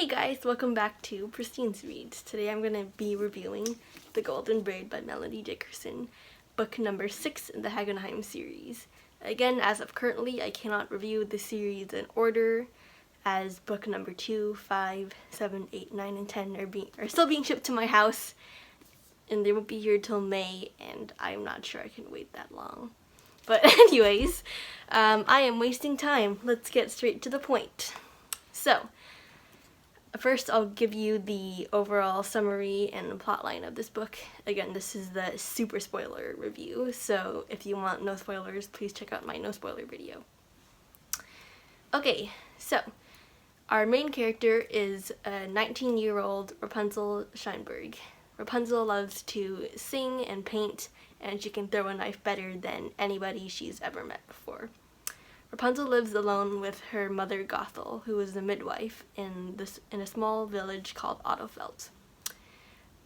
Hey guys, welcome back to Pristine's Reads. Today I'm going to be reviewing The Golden Braid by Melanie Dickerson, book number 6 in the Hagenheim series. Again, as of currently, I cannot review the series in order, as book number 2, 5, 7, 8, 9, and 10 are still being shipped to my house, and they won't be here till May, and I'm not sure I can wait that long. But anyways, I am wasting time. Let's get straight to the point. So, first, I'll give you the overall summary and plotline of this book. Again, this is the super spoiler review, so if you want no spoilers, please check out my no spoiler video. Okay, so our main character is a 19-year-old Rapunzel Scheinberg. Rapunzel loves to sing and paint, and she can throw a knife better than anybody she's ever met before. Rapunzel lives alone with her mother Gothel, who is a midwife in a small village called Ottofeldt.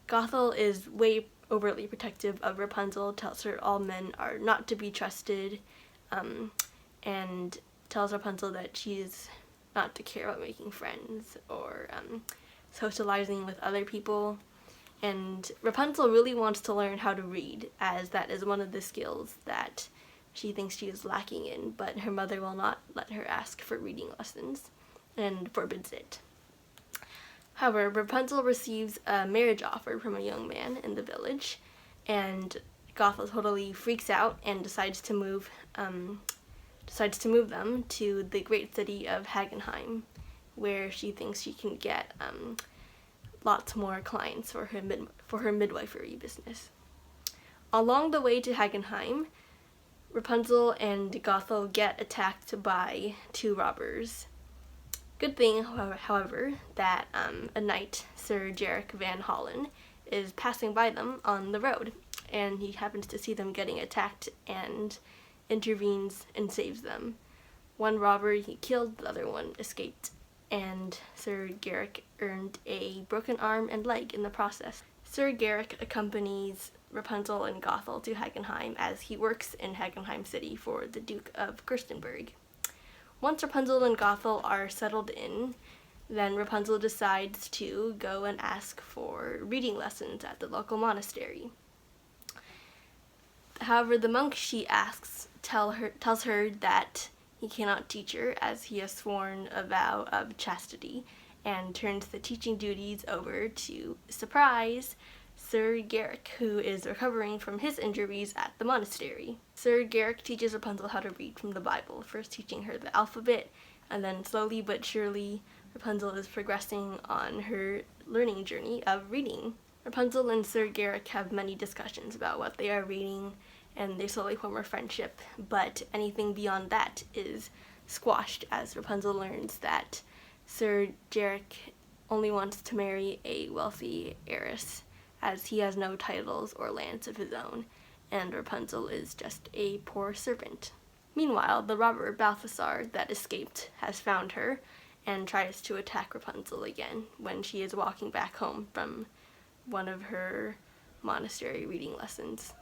Gothel is way overtly protective of Rapunzel, tells her all men are not to be trusted, and tells Rapunzel that she's not to care about making friends or socializing with other people. And Rapunzel really wants to learn how to read, as that is one of the skills that she thinks she is lacking in, but her mother will not let her ask for reading lessons and forbids it. However, Rapunzel receives a marriage offer from a young man in the village, and Gothel totally freaks out and decides to move them to the great city of Hagenheim, where she thinks she can get lots more clients for her midwifery business. Along the way to Hagenheim, Rapunzel and Gothel get attacked by 2 robbers. Good thing, however, that a knight, Sir Jarek van Hollen, is passing by them on the road, and he happens to see them getting attacked and intervenes and saves them. One robber he killed, the other one escaped, and Sir Garrick earned a broken arm and leg in the process. Sir Garrick accompanies Rapunzel and Gothel to Hagenheim, as he works in Hagenheim City for the Duke of Fürstenberg. Once Rapunzel and Gothel are settled in, then Rapunzel decides to go and ask for reading lessons at the local monastery. However, the monk she asks tells her that he cannot teach her, as he has sworn a vow of chastity, and turns the teaching duties over to, surprise, Sir Garrick, who is recovering from his injuries at the monastery. Sir Garrick teaches Rapunzel how to read from the Bible, first teaching her the alphabet, and then slowly but surely Rapunzel is progressing on her learning journey of reading. Rapunzel and Sir Garrick have many discussions about what they are reading, and they slowly form a friendship, but anything beyond that is squashed as Rapunzel learns that Sir Garrick only wants to marry a wealthy heiress, as he has no titles or lands of his own, and Rapunzel is just a poor servant. Meanwhile, the robber Balthasar that escaped has found her and tries to attack Rapunzel again when she is walking back home from one of her monastery reading lessons.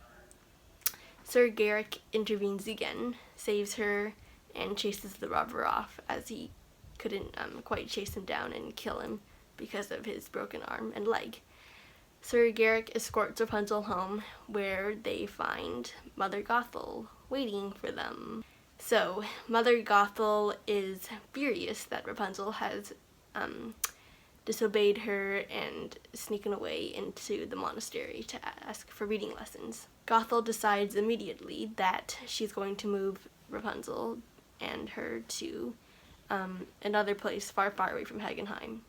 Sir Garrick intervenes again, saves her, and chases the robber off, as he couldn't quite chase him down and kill him because of his broken arm and leg. Sir Garrick escorts Rapunzel home, where they find Mother Gothel waiting for them. So, Mother Gothel is furious that Rapunzel has disobeyed her and sneaking away into the monastery to ask for reading lessons. Gothel decides immediately that she's going to move Rapunzel and her to another place far, far away from Hagenheim.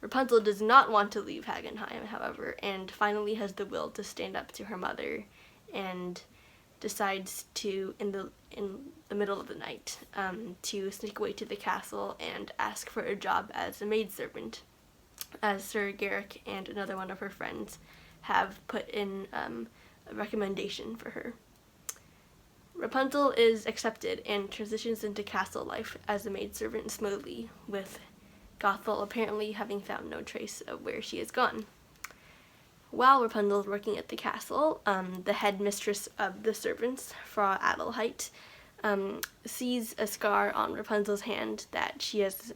Rapunzel does not want to leave Hagenheim, however, and finally has the will to stand up to her mother, and decides to, in the middle of the night, to sneak away to the castle and ask for a job as a maidservant, as Sir Garrick and another one of her friends have put in a recommendation for her. Rapunzel is accepted and transitions into castle life as a maidservant smoothly, with Gothel apparently having found no trace of where she has gone. While Rapunzel is working at the castle, the head mistress of the servants, Frau Adelheid, sees a scar on Rapunzel's hand that she has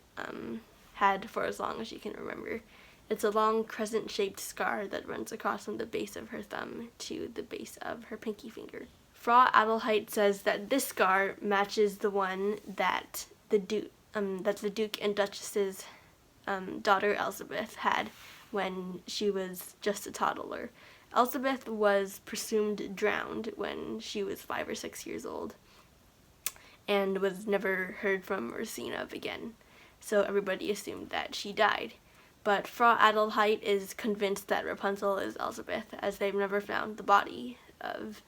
had for as long as she can remember. It's a long crescent-shaped scar that runs across from the base of her thumb to the base of her pinky finger. Frau Adelheid says that this scar matches the one that the Duke and Duchess's daughter Elizabeth had when she was just a toddler. Elizabeth was presumed drowned when she was 5 or 6 years old and was never heard from or seen of again, so everybody assumed that she died. But Frau Adelheid is convinced that Rapunzel is Elizabeth, as they've never found the body of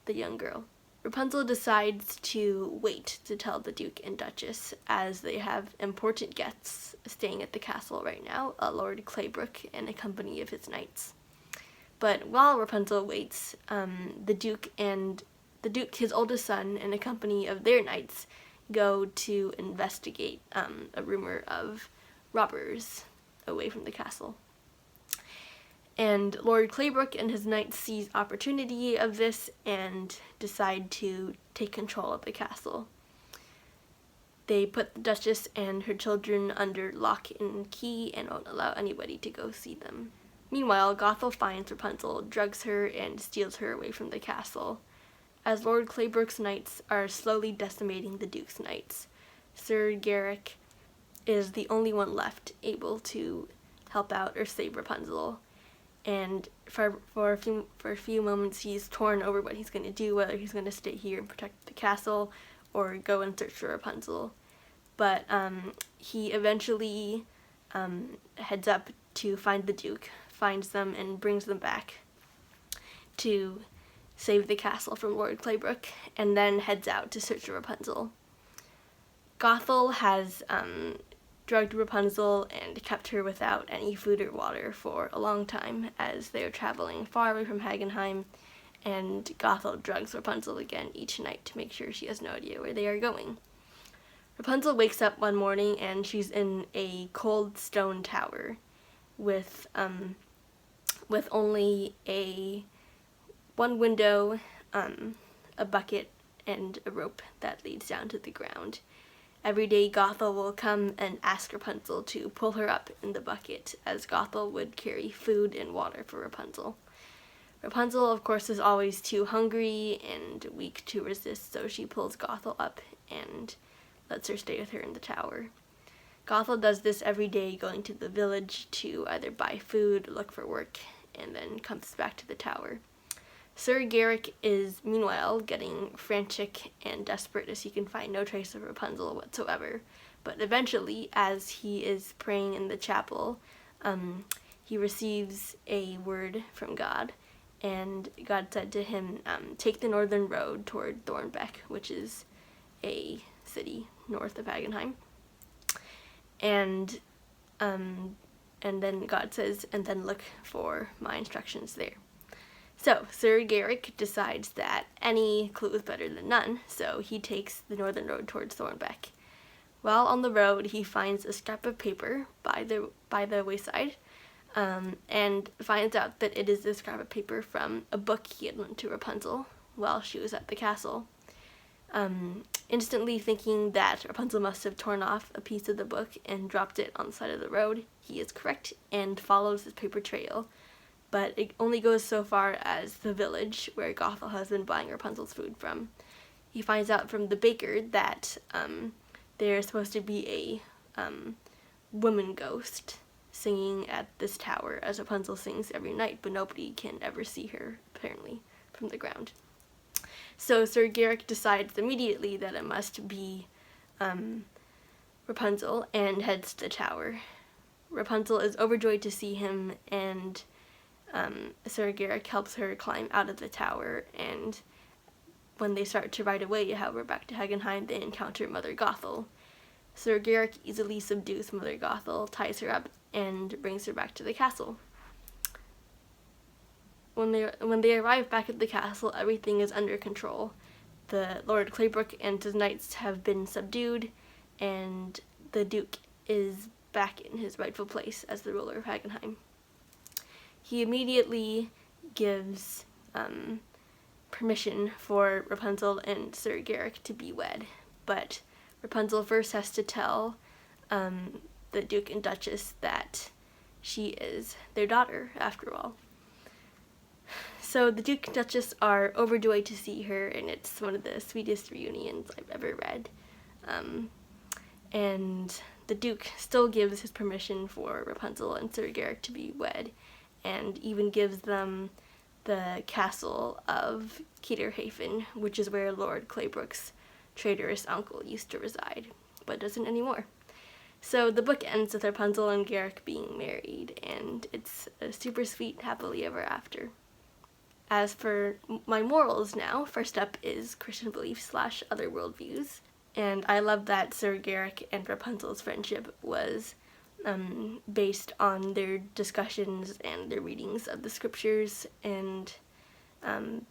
the young girl. Rapunzel decides to wait to tell the Duke and Duchess, as they have important guests staying at the castle right now, Lord Claybrook and a company of his knights. But while Rapunzel waits, the Duke, his oldest son, and a company of their knights go to investigate a rumor of robbers away from the castle. And Lord Claybrook and his knights seize opportunity of this and decide to take control of the castle. They put the Duchess and her children under lock and key and won't allow anybody to go see them. Meanwhile, Gothel finds Rapunzel, drugs her, and steals her away from the castle. As Lord Claybrook's knights are slowly decimating the Duke's knights, Sir Garrick is the only one left able to help out or save Rapunzel. And for a few moments he's torn over what he's going to do, whether he's going to stay here and protect the castle or go and search for Rapunzel. But he eventually heads up to find the Duke, finds them, and brings them back to save the castle from Lord Claybrook, and then heads out to search for Rapunzel. Gothel has drugged Rapunzel and kept her without any food or water for a long time as they are traveling far away from Hagenheim, and Gothel drugs Rapunzel again each night to make sure she has no idea where they are going. Rapunzel wakes up one morning and she's in a cold stone tower with only one window, a bucket, and a rope that leads down to the ground. Every day Gothel will come and ask Rapunzel to pull her up in the bucket, as Gothel would carry food and water for Rapunzel. Rapunzel, of course, is always too hungry and weak to resist, so she pulls Gothel up and lets her stay with her in the tower. Gothel does this every day, going to the village to either buy food or look for work, and then comes back to the tower. Sir Garrick is, meanwhile, getting frantic and desperate as he can find no trace of Rapunzel whatsoever. But eventually, as he is praying in the chapel, he receives a word from God, and God said to him, take the northern road toward Thornbeck, which is a city north of Hagenheim. And then God says, and then look for my instructions there. So, Sir Garrick decides that any clue is better than none, so he takes the northern road towards Thornbeck. While on the road, he finds a scrap of paper by the wayside, and finds out that it is a scrap of paper from a book he had lent to Rapunzel while she was at the castle. Instantly thinking that Rapunzel must have torn off a piece of the book and dropped it on the side of the road, he is correct and follows his paper trail. But it only goes so far as the village where Gothel has been buying Rapunzel's food from. He finds out from the baker that there's supposed to be a woman ghost singing at this tower, as Rapunzel sings every night, but nobody can ever see her, apparently, from the ground. So Sir Garrick decides immediately that it must be Rapunzel and heads to the tower. Rapunzel is overjoyed to see him, and Sir Garrick helps her climb out of the tower, and when they start to ride away, however, back to Hagenheim, they encounter Mother Gothel. Sir Garrick easily subdues Mother Gothel, ties her up, and brings her back to the castle. When they arrive back at the castle, everything is under control. The Lord Claybrook and his knights have been subdued, and the Duke is back in his rightful place as the ruler of Hagenheim. He immediately gives permission for Rapunzel and Sir Garrick to be wed, but Rapunzel first has to tell the the Duke and Duchess that she is their daughter, after all. So the Duke and Duchess are overjoyed to see her, and it's one of the sweetest reunions I've ever read. And the Duke still gives his permission for Rapunzel and Sir Garrick to be wed, and even gives them the castle of Caterhaven, which is where Lord Claybrook's traitorous uncle used to reside, but doesn't anymore. So the book ends with Rapunzel and Garrick being married, and it's a super sweet happily ever after. As for my morals now, first up is Christian beliefs / other worldviews. And I love that Sir Garrick and Rapunzel's friendship was based on their discussions and their readings of the scriptures and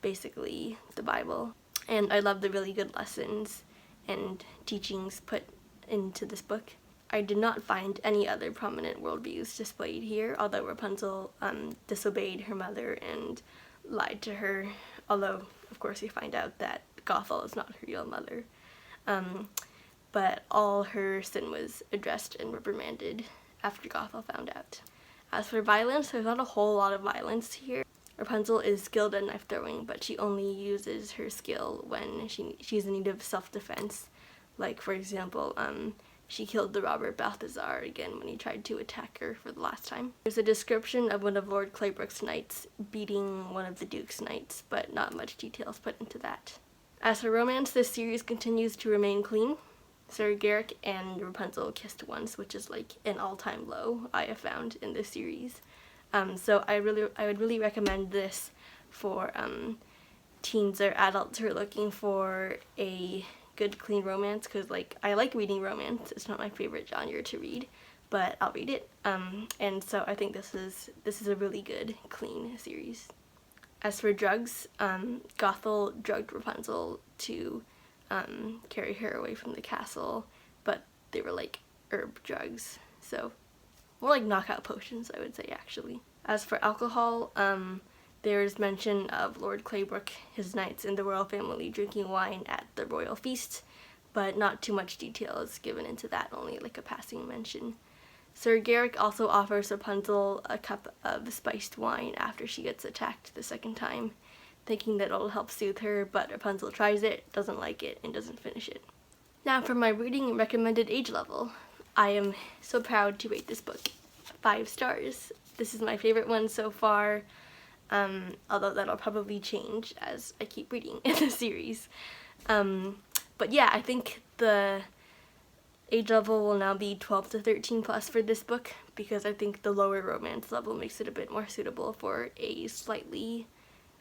basically the Bible. And I love the really good lessons and teachings put into this book. I did not find any other prominent worldviews displayed here, although Rapunzel disobeyed her mother and lied to her, although of course we find out that Gothel is not her real mother. But all her sin was addressed and reprimanded after Gothel found out. As for violence, there's not a whole lot of violence here. Rapunzel is skilled at knife throwing, but she only uses her skill when she's in need of self-defense. Like, for example, she killed the robber Balthazar again when he tried to attack her for the last time. There's a description of one of Lord Claybrook's knights beating one of the Duke's knights, but not much details put into that. As for romance, this series continues to remain clean. Sir Garrick and Rapunzel kissed once, which is like an all-time low I have found in this series. So I would really recommend this for teens or adults who are looking for a good, clean romance, because I like reading romance. It's not my favorite genre to read, but I'll read it. And so I think this is a really good, clean series. As for drugs, Gothel drugged Rapunzel to carry her away from the castle, but they were like herb drugs, so more like knockout potions, I would say, actually. As for alcohol, there's mention of Lord Claybrook, his knights, and the royal family drinking wine at the royal feast, but not too much detail is given into that, only like a passing mention. Sir Garrick also offers Rapunzel a cup of spiced wine after she gets attacked the second time, thinking that it'll help soothe her, but Rapunzel tries it, doesn't like it, and doesn't finish it. Now for my reading recommended age level. I am so proud to rate this book 5 stars. This is my favorite one so far, although that'll probably change as I keep reading in the series. But yeah, I think the age level will now be 12 to 13 plus for this book, because I think the lower romance level makes it a bit more suitable for a slightly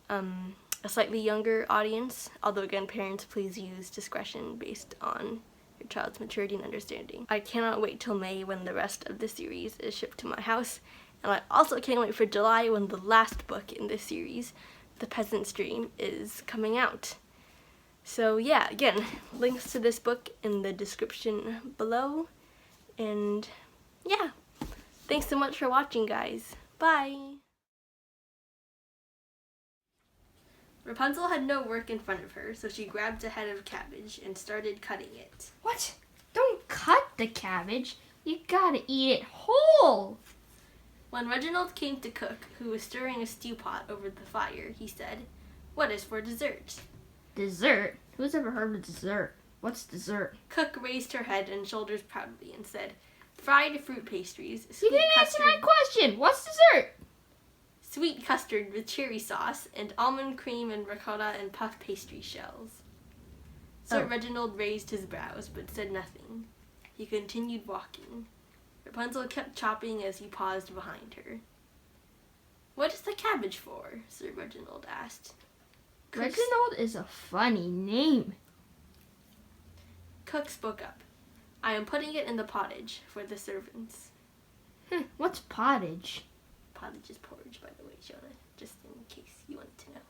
younger audience. Although again, parents, please use discretion based on your child's maturity and understanding. I cannot wait till May when the rest of the series is shipped to my house, and I also can't wait for July when the last book in this series, The Peasant's Dream, is coming out. So yeah, again, links to this book in the description below, and yeah, thanks so much for watching, guys. Bye! Rapunzel had no work in front of her, so she grabbed a head of cabbage and started cutting it. What? Don't cut the cabbage. You gotta eat it whole. When Reginald came to Cook, who was stirring a stew pot over the fire, he said, "What is for dessert?" Dessert? Who's ever heard of dessert? What's dessert? Cook raised her head and shoulders proudly and said, "Fried fruit pastries, You didn't answer my question. What's dessert? Sweet custard with cherry sauce, and almond cream and ricotta and puff pastry shells." Sir Reginald raised his brows, but said nothing. He continued walking. Rapunzel kept chopping as he paused behind her. "What is the cabbage for?" Sir Reginald asked. Reginald is a funny name. Cook spoke up. "I am putting it in the pottage for the servants." What's pottage? Pottage is porridge, by the way, Jonah, just in case you wanted to know.